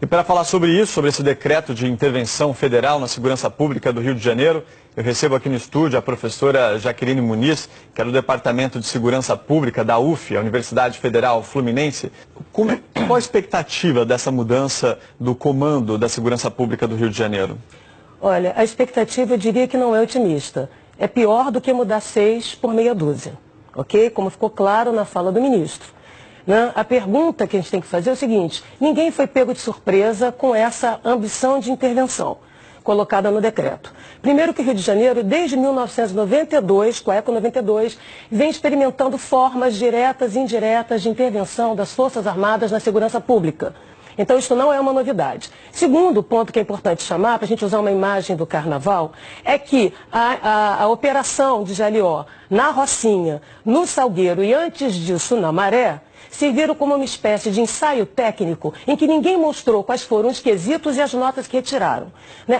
E para falar sobre isso, sobre esse decreto de intervenção federal na segurança pública do Rio de Janeiro, eu recebo aqui no estúdio a professora Jaqueline Muniz, que é do Departamento de Segurança Pública da UF, a Universidade Federal Fluminense. Qual a expectativa dessa mudança do comando da segurança pública do Rio de Janeiro? Olha, a expectativa eu diria que não é otimista. É pior do que mudar 6 por meia dúzia, ok? Como ficou claro na fala do ministro. A pergunta que a gente tem que fazer é o seguinte: ninguém foi pego de surpresa com essa ambição de intervenção colocada no decreto. Primeiro que o Rio de Janeiro, desde 1992, com a ECO 92, vem experimentando formas diretas e indiretas de intervenção das Forças Armadas na segurança pública. Então, isso não é uma novidade. Segundo ponto que é importante chamar, para a gente usar uma imagem do Carnaval, é que a operação de GLO na Rocinha, no Salgueiro e antes disso na Maré, serviram como uma espécie de ensaio técnico em que ninguém mostrou quais foram os quesitos e as notas que retiraram.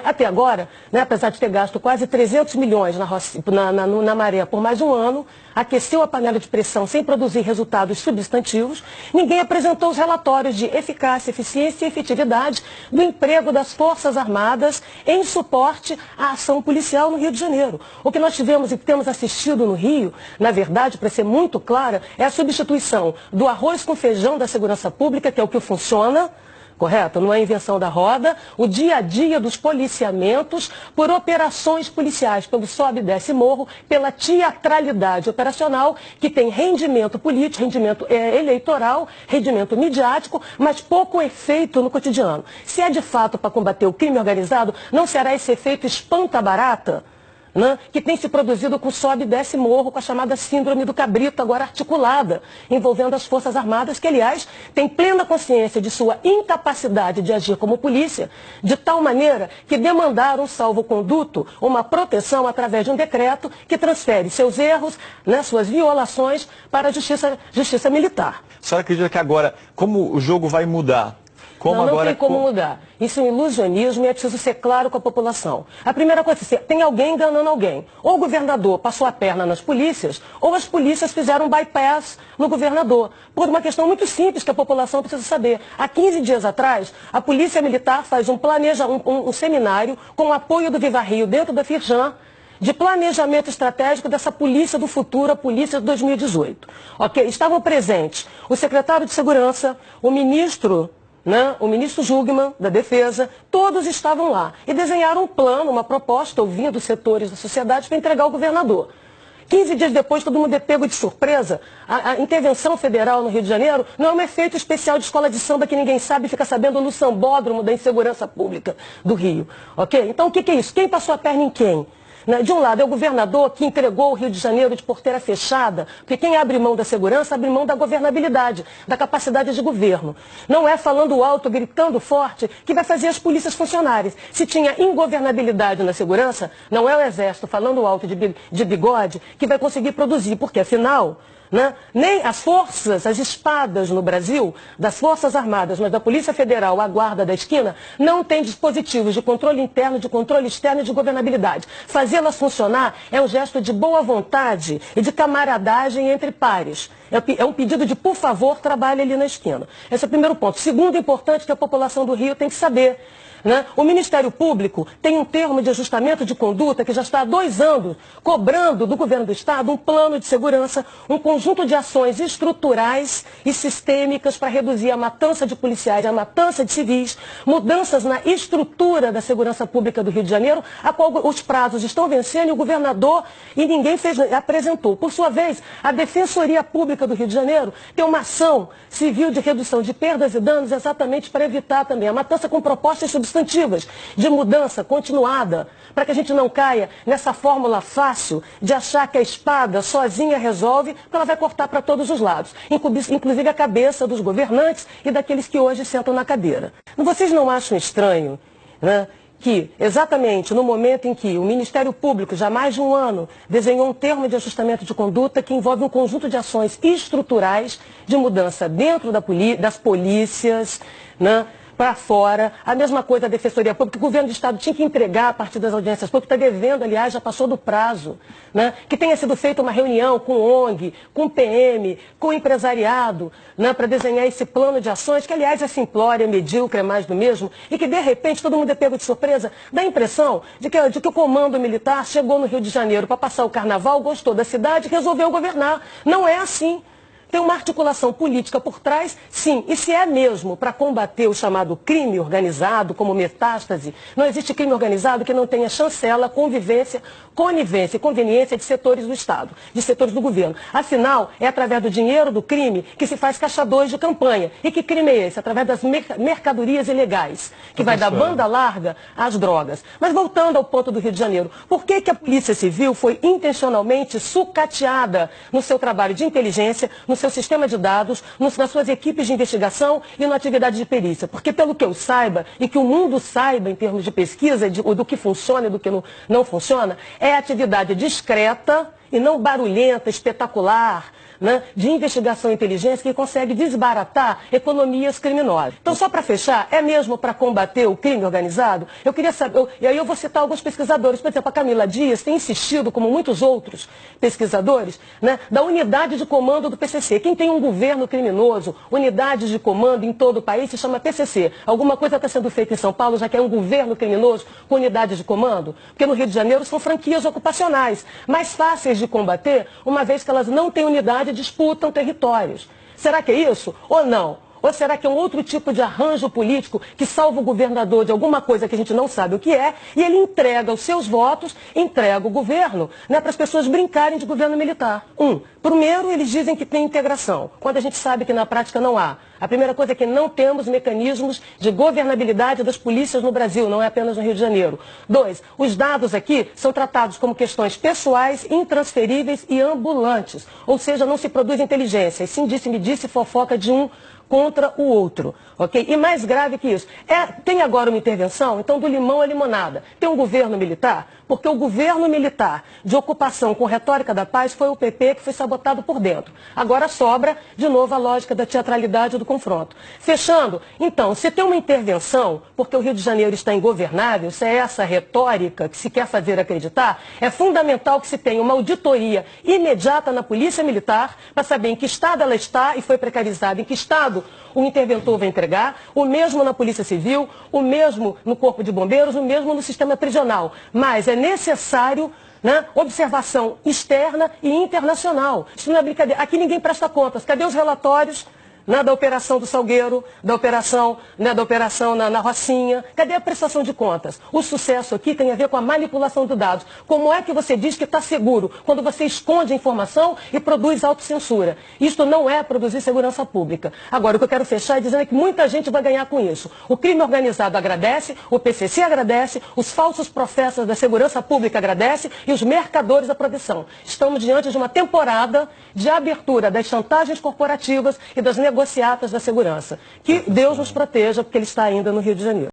Até agora, apesar de ter gasto quase 300 milhões na Maré por mais um ano, aqueceu a panela de pressão sem produzir resultados substantivos, ninguém apresentou os relatórios de eficácia, eficiência e efetividade do emprego das Forças Armadas em suporte à ação policial no Rio de Janeiro. O que nós tivemos e temos assistido no Rio, na verdade, para ser muito clara, é a substituição do arroz com feijão da segurança pública, que é o que funciona, correto? Não é invenção da roda, o dia a dia dos policiamentos por operações policiais, pelo sobe e desce morro, pela teatralidade operacional, que tem rendimento político, rendimento eleitoral, rendimento midiático, mas pouco efeito no cotidiano. Se é de fato para combater o crime organizado, não será esse efeito espanta-barata, que tem se produzido com sobe e desce morro, com a chamada síndrome do cabrito, agora articulada, envolvendo as Forças Armadas, que, aliás, têm plena consciência de sua incapacidade de agir como polícia, de tal maneira que demandaram um salvo-conduto, uma proteção através de um decreto que transfere seus erros, suas violações, para a justiça militar. A senhora acredita que agora, como o jogo vai mudar? Não tem como mudar. Isso é um ilusionismo e é preciso ser claro com a população. A primeira coisa é: tem alguém enganando alguém. Ou o governador passou a perna nas polícias, ou as polícias fizeram um bypass no governador. Por uma questão muito simples que a população precisa saber. Há 15 dias atrás, a Polícia Militar faz um seminário com o apoio do Viva Rio dentro da Firjan, de planejamento estratégico dessa polícia do futuro, a polícia de 2018. Ok? Estavam presentes o secretário de Segurança, o ministro Jungmann, da Defesa, todos estavam lá e desenharam um plano, uma proposta, ouvindo os setores da sociedade, para entregar ao governador. 15 dias depois, todo mundo é pego de surpresa. A intervenção federal no Rio de Janeiro não é um efeito especial de escola de samba que ninguém sabe e fica sabendo no sambódromo da insegurança pública do Rio. Ok? Então, o que é isso? Quem passou a perna em quem? De um lado, é o governador que entregou o Rio de Janeiro de porteira fechada, porque quem abre mão da segurança, abre mão da governabilidade, da capacidade de governo. Não é falando alto, gritando forte, que vai fazer as polícias funcionarem. Se tinha ingovernabilidade na segurança, não é o Exército falando alto de bigode que vai conseguir produzir, porque afinal, nem as forças, as espadas no Brasil, das Forças Armadas, mas da Polícia Federal, a guarda da esquina, não tem dispositivos de controle interno, de controle externo e de governabilidade. Fazê-las funcionar é um gesto de boa vontade e de camaradagem entre pares. É um pedido de, por favor, trabalhe ali na esquina. Esse é o primeiro ponto. Segundo importante que a população do Rio tem que saber. O Ministério Público tem um termo de ajustamento de conduta que já está há 2 anos cobrando do governo do Estado um plano de segurança, um conjunto de ações estruturais e sistêmicas para reduzir a matança de policiais, a matança de civis, mudanças na estrutura da segurança pública do Rio de Janeiro, a qual os prazos estão vencendo e o governador e ninguém apresentou. Por sua vez, a Defensoria Pública do Rio de Janeiro tem uma ação civil de redução de perdas e danos exatamente para evitar também a matança com propostas substantivas de mudança continuada, para que a gente não caia nessa fórmula fácil de achar que a espada sozinha resolve, porque ela vai cortar para todos os lados, inclusive a cabeça dos governantes e daqueles que hoje sentam na cadeira. Vocês não acham estranho, que exatamente no momento em que o Ministério Público, já há mais de um ano, desenhou um termo de ajustamento de conduta que envolve um conjunto de ações estruturais de mudança dentro das polícias, para fora. A mesma coisa a Defensoria Pública, o governo do Estado tinha que entregar a partir das audiências públicas, está devendo, aliás, já passou do prazo, né? Que tenha sido feita uma reunião com ONG, com PM, com empresariado, né? Para desenhar esse plano de ações, que, aliás, é simplório, é medíocre, é mais do mesmo, e que, de repente, todo mundo é pego de surpresa. Dá a impressão de que o comando militar chegou no Rio de Janeiro para passar o carnaval, gostou da cidade e resolveu governar. Não é assim. Tem uma articulação política por trás, sim. E se é mesmo para combater o chamado crime organizado, como metástase, não existe crime organizado que não tenha chancela, conivência e conveniência de setores do Estado, de setores do governo. Afinal, é através do dinheiro do crime que se faz caixa 2 de campanha. E que crime é esse? Através das mercadorias ilegais, que vai da banda larga às drogas. Mas voltando ao ponto do Rio de Janeiro, por que a Polícia Civil foi intencionalmente sucateada no seu trabalho de inteligência, no seu sistema de dados, nas suas equipes de investigação e na atividade de perícia? Porque, pelo que eu saiba, e que o mundo saiba em termos de pesquisa, do que funciona e do que não funciona, é atividade discreta e não barulhenta, espetacular, né, de investigação e inteligência que consegue desbaratar economias criminosas. Então, só para fechar, é mesmo para combater o crime organizado? Eu queria saber, e aí eu vou citar alguns pesquisadores, por exemplo, a Camila Dias tem insistido, como muitos outros pesquisadores, né, da unidade de comando do PCC. Quem tem um governo criminoso, unidade de comando em todo o país, se chama PCC. Alguma coisa está sendo feita em São Paulo, já que é um governo criminoso com unidade de comando? Porque no Rio de Janeiro são franquias ocupacionais, mais fáceis de combater, uma vez que elas não têm unidade, disputam territórios. Será que é isso ou não? Ou será que é um outro tipo de arranjo político que salva o governador de alguma coisa que a gente não sabe o que é e ele entrega os seus votos, entrega o governo, né, para as pessoas brincarem de governo militar? Primeiro, eles dizem que tem integração, quando a gente sabe que na prática não há. A primeira coisa é que não temos mecanismos de governabilidade das polícias no Brasil, não é apenas no Rio de Janeiro. 2, os dados aqui são tratados como questões pessoais, intransferíveis e ambulantes. Ou seja, não se produz inteligência, e sim disse-me-disse fofoca de um contra o outro, ok? E mais grave que isso, tem agora uma intervenção, então do limão à limonada. Tem um governo militar, porque o governo militar de ocupação com retórica da paz foi o PP que foi sabotado por dentro. Agora sobra, de novo, a lógica da teatralidade do confronto. Fechando, então, se tem uma intervenção, porque o Rio de Janeiro está ingovernável, se é essa retórica que se quer fazer acreditar, é fundamental que se tenha uma auditoria imediata na Polícia Militar para saber em que estado ela está e foi precarizada, em que estado o interventor vai entregar, o mesmo na Polícia Civil, o mesmo no Corpo de Bombeiros, o mesmo no sistema prisional. Mas é necessário, né, observação externa e internacional. Isso não é brincadeira. Aqui ninguém presta contas. Cadê os relatórios, né, da Operação do Salgueiro, da operação na Rocinha? Cadê a prestação de contas? O sucesso aqui tem a ver com a manipulação de dados. Como é que você diz que está seguro quando você esconde a informação e produz autocensura? Isto não é produzir segurança pública. Agora, o que eu quero fechar é dizendo que muita gente vai ganhar com isso. O crime organizado agradece, o PCC agradece, os falsos profetas da segurança pública agradecem e os mercadores da proteção. Estamos diante de uma temporada de abertura das chantagens corporativas e das negociatas da segurança. Que Deus nos proteja, porque ele está ainda no Rio de Janeiro.